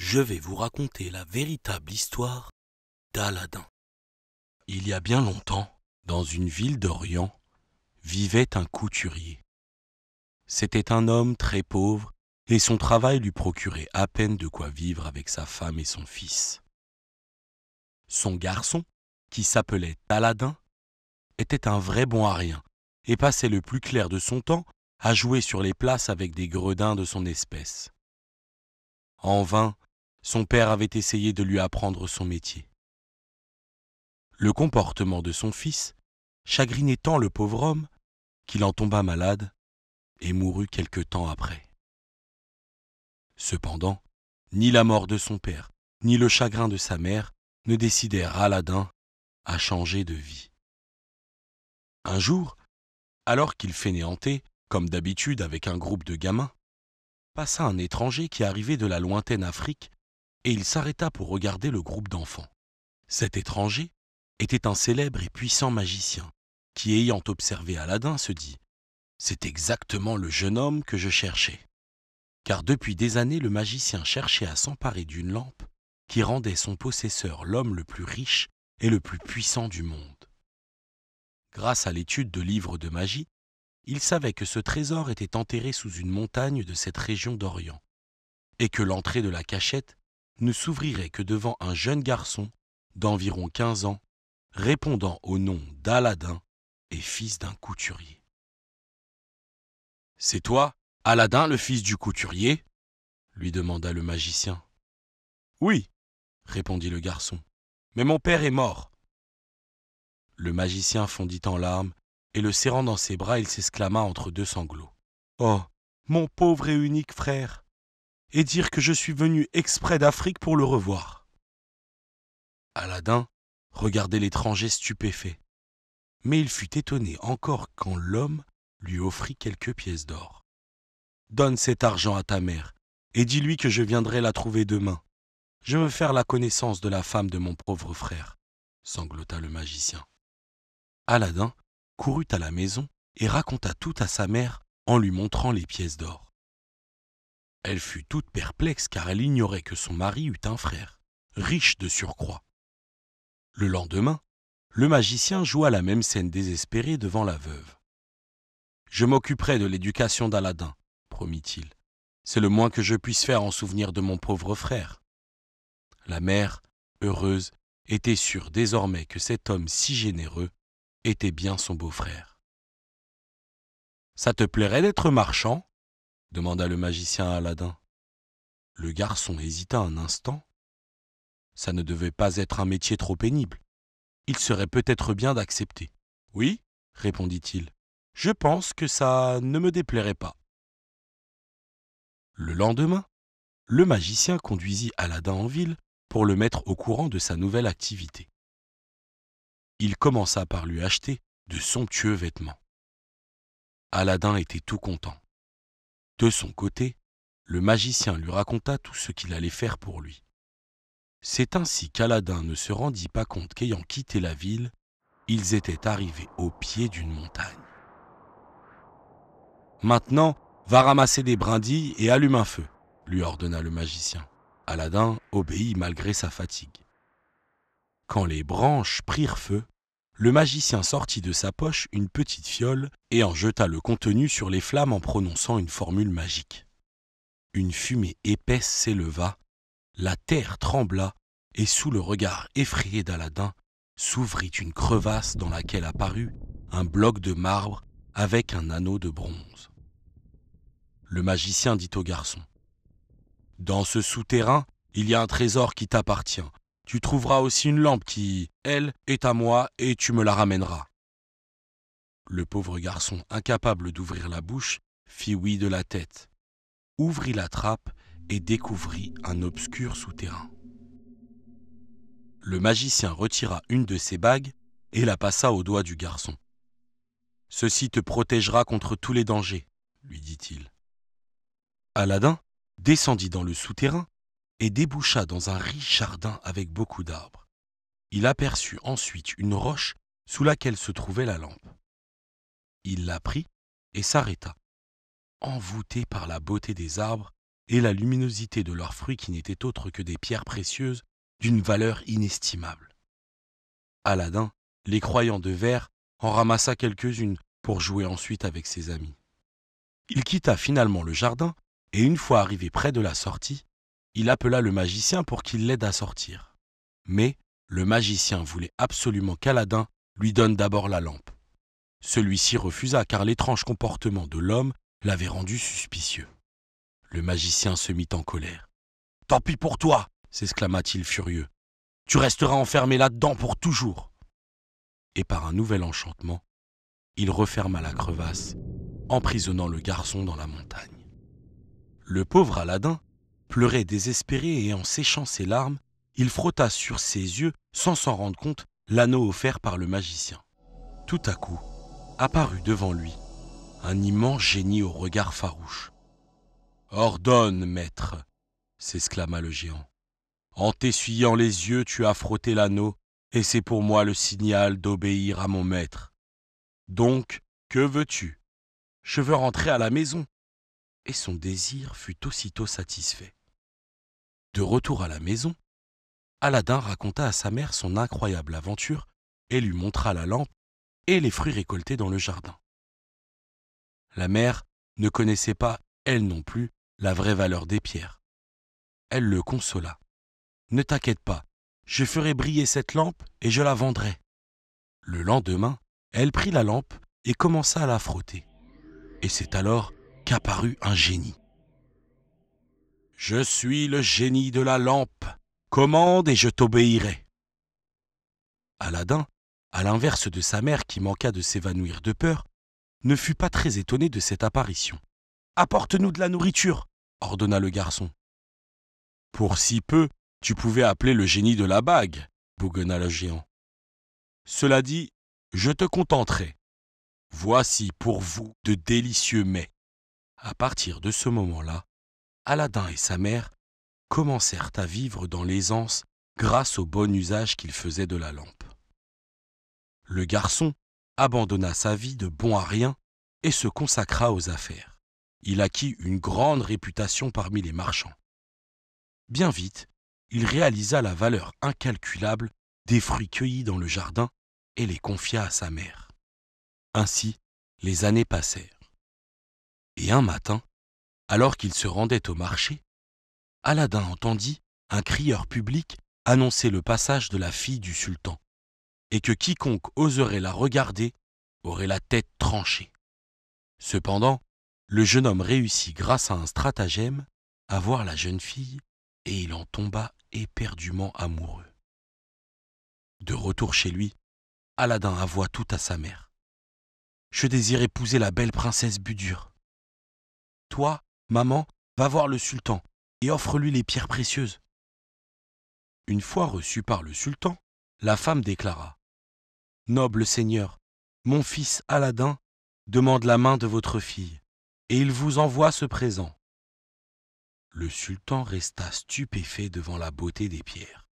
je vais vous raconter la véritable histoire d'Aladin. Il y a bien longtemps, dans une ville d'Orient, vivait un couturier. C'était un homme très pauvre et son travail lui procurait à peine de quoi vivre avec sa femme et son fils. Son garçon, qui s'appelait Aladin, était un vrai bon à rien et passait le plus clair de son temps à jouer sur les places avec des gredins de son espèce. En vain, son père avait essayé de lui apprendre son métier. Le comportement de son fils chagrinait tant le pauvre homme qu'il en tomba malade et mourut quelque temps après. Cependant, ni la mort de son père, ni le chagrin de sa mère ne décidèrent Aladin à changer de vie. Un jour, alors qu'il fainéantait, comme d'habitude avec un groupe de gamins, passa un étranger qui arrivait de la lointaine Afrique et il s'arrêta pour regarder le groupe d'enfants. Cet étranger était un célèbre et puissant magicien qui, ayant observé Aladin, se dit « C'est exactement le jeune homme que je cherchais ». Car depuis des années, le magicien cherchait à s'emparer d'une lampe qui rendait son possesseur l'homme le plus riche et le plus puissant du monde. Grâce à l'étude de livres de magie, il savait que ce trésor était enterré sous une montagne de cette région d'Orient, et que l'entrée de la cachette ne s'ouvrirait que devant un jeune garçon d'environ 15 ans, répondant au nom d'Aladin et fils d'un couturier. « C'est toi, Aladin, le fils du couturier ?» lui demanda le magicien. « Oui, » répondit le garçon, « mais mon père est mort. » Le magicien fondit en larmes, et le serrant dans ses bras, il s'exclama entre deux sanglots. « Oh, mon pauvre et unique frère, et dire que je suis venu exprès d'Afrique pour le revoir. » Aladin regardait l'étranger stupéfait, mais il fut étonné encore quand l'homme lui offrit quelques pièces d'or. « Donne cet argent à ta mère, et dis-lui que je viendrai la trouver demain. Je veux faire la connaissance de la femme de mon pauvre frère, » sanglota le magicien. Aladin courut à la maison et raconta tout à sa mère en lui montrant les pièces d'or. Elle fut toute perplexe car elle ignorait que son mari eut un frère, riche de surcroît. Le lendemain, le magicien joua la même scène désespérée devant la veuve. « Je m'occuperai de l'éducation d'Aladin, » promit-il. « C'est le moins que je puisse faire en souvenir de mon pauvre frère. » La mère, heureuse, était sûre désormais que cet homme si généreux était bien son beau-frère. « Ça te plairait d'être marchand ?» demanda le magicien à Aladin. Le garçon hésita un instant. Ça ne devait pas être un métier trop pénible. Il serait peut-être bien d'accepter. « Oui, » répondit-il, « je pense que ça ne me déplairait pas. » Le lendemain, le magicien conduisit Aladin en ville pour le mettre au courant de sa nouvelle activité. Il commença par lui acheter de somptueux vêtements. Aladin était tout content. De son côté, le magicien lui raconta tout ce qu'il allait faire pour lui. C'est ainsi qu'Aladin ne se rendit pas compte qu'ayant quitté la ville, ils étaient arrivés au pied d'une montagne. « Maintenant, va ramasser des brindilles et allume un feu », lui ordonna le magicien. Aladin obéit malgré sa fatigue. Quand les branches prirent feu, le magicien sortit de sa poche une petite fiole et en jeta le contenu sur les flammes en prononçant une formule magique. Une fumée épaisse s'éleva, la terre trembla et sous le regard effrayé d'Aladin s'ouvrit une crevasse dans laquelle apparut un bloc de marbre avec un anneau de bronze. Le magicien dit au garçon : « Dans ce souterrain, il y a un trésor qui t'appartient. Tu trouveras aussi une lampe qui, elle, est à moi et tu me la ramèneras. » Le pauvre garçon, incapable d'ouvrir la bouche, fit oui de la tête, ouvrit la trappe et découvrit un obscur souterrain. Le magicien retira une de ses bagues et la passa au doigt du garçon. « Ceci te protégera contre tous les dangers, » lui dit-il. Aladin descendit dans le souterrain et déboucha dans un riche jardin avec beaucoup d'arbres. Il aperçut ensuite une roche sous laquelle se trouvait la lampe. Il la prit et s'arrêta. Envoûté par la beauté des arbres, et la luminosité de leurs fruits qui n'étaient autres que des pierres précieuses d'une valeur inestimable. Aladin, les croyant de verre, en ramassa quelques-unes pour jouer ensuite avec ses amis. Il quitta finalement le jardin et une fois arrivé près de la sortie, il appela le magicien pour qu'il l'aide à sortir. Mais le magicien voulait absolument qu'Aladin lui donne d'abord la lampe. Celui-ci refusa car l'étrange comportement de l'homme l'avait rendu suspicieux. Le magicien se mit en colère. « Tant pis pour toi !» s'exclama-t-il furieux. « Tu resteras enfermé là-dedans pour toujours !» Et par un nouvel enchantement, il referma la crevasse, emprisonnant le garçon dans la montagne. Le pauvre Aladin pleurait désespéré et en séchant ses larmes, il frotta sur ses yeux, sans s'en rendre compte, l'anneau offert par le magicien. Tout à coup, apparut devant lui un immense génie au regard farouche. « Ordonne, maître !» s'exclama le géant. « En t'essuyant les yeux, tu as frotté l'anneau, et c'est pour moi le signal d'obéir à mon maître. Donc, que veux-tu ? Je veux rentrer à la maison. » Et son désir fut aussitôt satisfait. De retour à la maison, Aladin raconta à sa mère son incroyable aventure et lui montra la lampe et les fruits récoltés dans le jardin. La mère ne connaissait pas, elle non plus, la vraie valeur des pierres. Elle le consola. « Ne t'inquiète pas, je ferai briller cette lampe et je la vendrai. » Le lendemain, elle prit la lampe et commença à la frotter. Et c'est alors qu'apparut un génie. « Je suis le génie de la lampe. Commande et je t'obéirai. » Aladin, à l'inverse de sa mère qui manqua de s'évanouir de peur, ne fut pas très étonné de cette apparition. « Apporte-nous de la nourriture !» ordonna le garçon. « Pour si peu, tu pouvais appeler le génie de la bague, » bougonna le géant. « Cela dit, je te contenterai. Voici pour vous de délicieux mets. » À partir de ce moment-là, Aladin et sa mère commencèrent à vivre dans l'aisance grâce au bon usage qu'ils faisaient de la lampe. Le garçon abandonna sa vie de bon à rien et se consacra aux affaires. Il acquit une grande réputation parmi les marchands. Bien vite, il réalisa la valeur incalculable des fruits cueillis dans le jardin et les confia à sa mère. Ainsi, les années passèrent. Et un matin, alors qu'il se rendait au marché, Aladin entendit un crieur public annoncer le passage de la fille du sultan, et que quiconque oserait la regarder aurait la tête tranchée. Cependant, le jeune homme réussit grâce à un stratagème à voir la jeune fille, et il en tomba éperdument amoureux. De retour chez lui, Aladin avoua tout à sa mère. « Je désire épouser la belle princesse Budur. Toi, maman, va voir le sultan et offre-lui les pierres précieuses. » Une fois reçue par le sultan, la femme déclara : « Noble seigneur, mon fils Aladin demande la main de votre fille, et il vous envoie ce présent. » Le sultan resta stupéfait devant la beauté des pierres.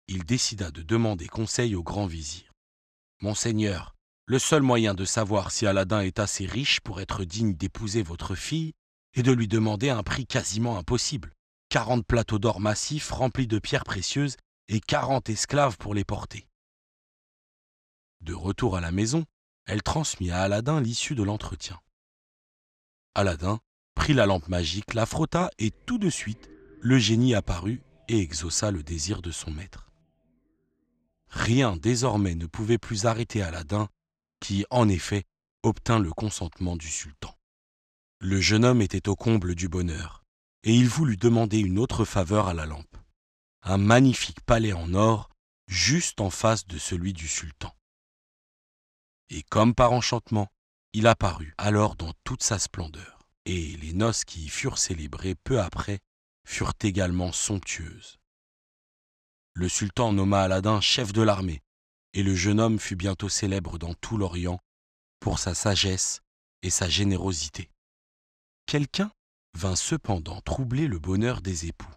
Il décida de demander conseil au grand vizir. « Monseigneur, le seul moyen de savoir si Aladin est assez riche pour être digne d'épouser votre fille est de lui demander un prix quasiment impossible. 40 plateaux d'or massifs remplis de pierres précieuses et 40 esclaves pour les porter. » De retour à la maison, elle transmit à Aladin l'issue de l'entretien. Aladin prit la lampe magique, la frotta et tout de suite, le génie apparut et exauça le désir de son maître. Rien désormais ne pouvait plus arrêter Aladin, qui, en effet, obtint le consentement du sultan. Le jeune homme était au comble du bonheur, et il voulut demander une autre faveur à la lampe. Un magnifique palais en or, juste en face de celui du sultan. Et comme par enchantement, il apparut alors dans toute sa splendeur, et les noces qui y furent célébrées peu après furent également somptueuses. Le sultan nomma Aladin chef de l'armée, et le jeune homme fut bientôt célèbre dans tout l'Orient pour sa sagesse et sa générosité. Quelqu'un vint cependant troubler le bonheur des époux.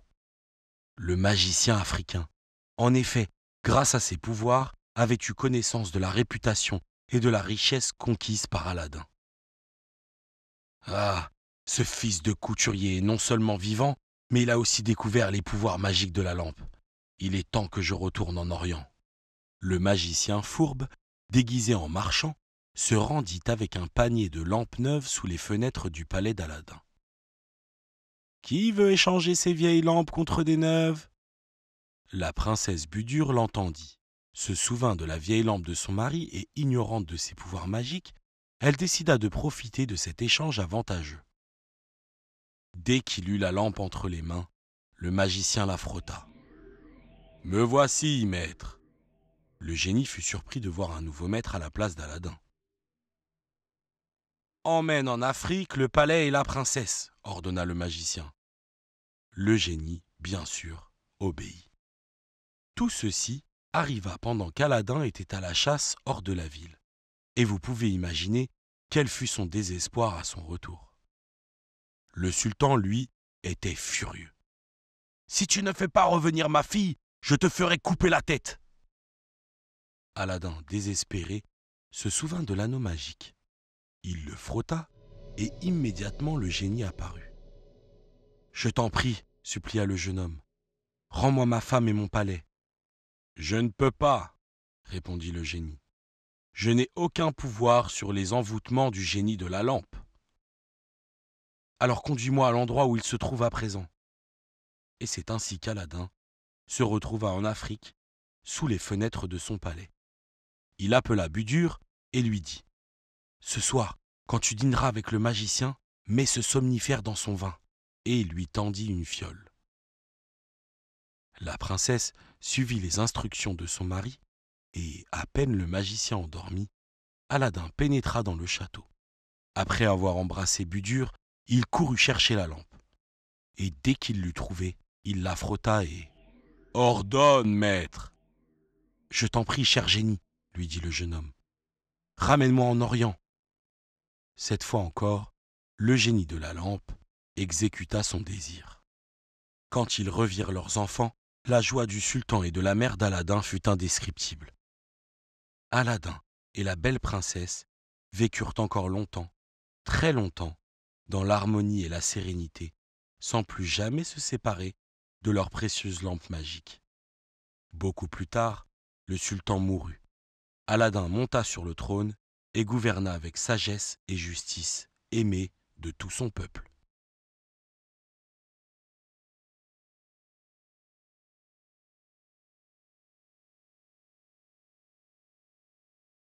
Le magicien africain, en effet, grâce à ses pouvoirs, avait eu connaissance de la réputation et de la richesse conquise par Aladin. « Ah, Ce fils de couturier est non seulement vivant, mais il a aussi découvert les pouvoirs magiques de la lampe. Il est temps que je retourne en Orient. » Le magicien fourbe, déguisé en marchand, se rendit avec un panier de lampes neuves sous les fenêtres du palais d'Aladin. « Qui veut échanger ces vieilles lampes contre des neuves ?» La princesse Budur l'entendit, se souvint de la vieille lampe de son mari et, ignorante de ses pouvoirs magiques, elle décida de profiter de cet échange avantageux. Dès qu'il eut la lampe entre les mains, le magicien la frotta. « Me voici, maître !» Le génie fut surpris de voir un nouveau maître à la place d'Aladin. « Emmène en Afrique le palais et la princesse, » ordonna le magicien. Le génie, bien sûr, obéit. Tout ceci arriva pendant qu'Aladin était à la chasse hors de la ville, et vous pouvez imaginer quel fut son désespoir à son retour. Le sultan, lui, était furieux. « Si tu ne fais pas revenir ma fille, je te ferai couper la tête !» Aladin, désespéré, se souvint de l'anneau magique. Il le frotta et immédiatement le génie apparut. « Je t'en prie, » supplia le jeune homme, « rends-moi ma femme et mon palais. »« Je ne peux pas, » répondit le génie. « Je n'ai aucun pouvoir sur les envoûtements du génie de la lampe. »« Alors conduis-moi à l'endroit où il se trouve à présent. » Et c'est ainsi qu'Aladin se retrouva en Afrique, sous les fenêtres de son palais. Il appela Budur et lui dit : « Ce soir, quand tu dîneras avec le magicien, mets ce somnifère dans son vin. » Et il lui tendit une fiole. La princesse suivit les instructions de son mari, et, à peine le magicien endormi, Aladin pénétra dans le château. Après avoir embrassé Budur, il courut chercher la lampe. Et dès qu'il l'eut trouvée, il la frotta et « Ordonne, maître !»« Je t'en prie, cher génie, » lui dit le jeune homme. « Ramène-moi en Orient. » Cette fois encore, le génie de la lampe exécuta son désir. Quand ils revirent leurs enfants, la joie du sultan et de la mère d'Aladin fut indescriptible. Aladin et la belle princesse vécurent encore longtemps, très longtemps, dans l'harmonie et la sérénité, sans plus jamais se séparer de leurs précieuses lampes magiques. Beaucoup plus tard, le sultan mourut. Aladin monta sur le trône et gouverna avec sagesse et justice, aimé de tout son peuple.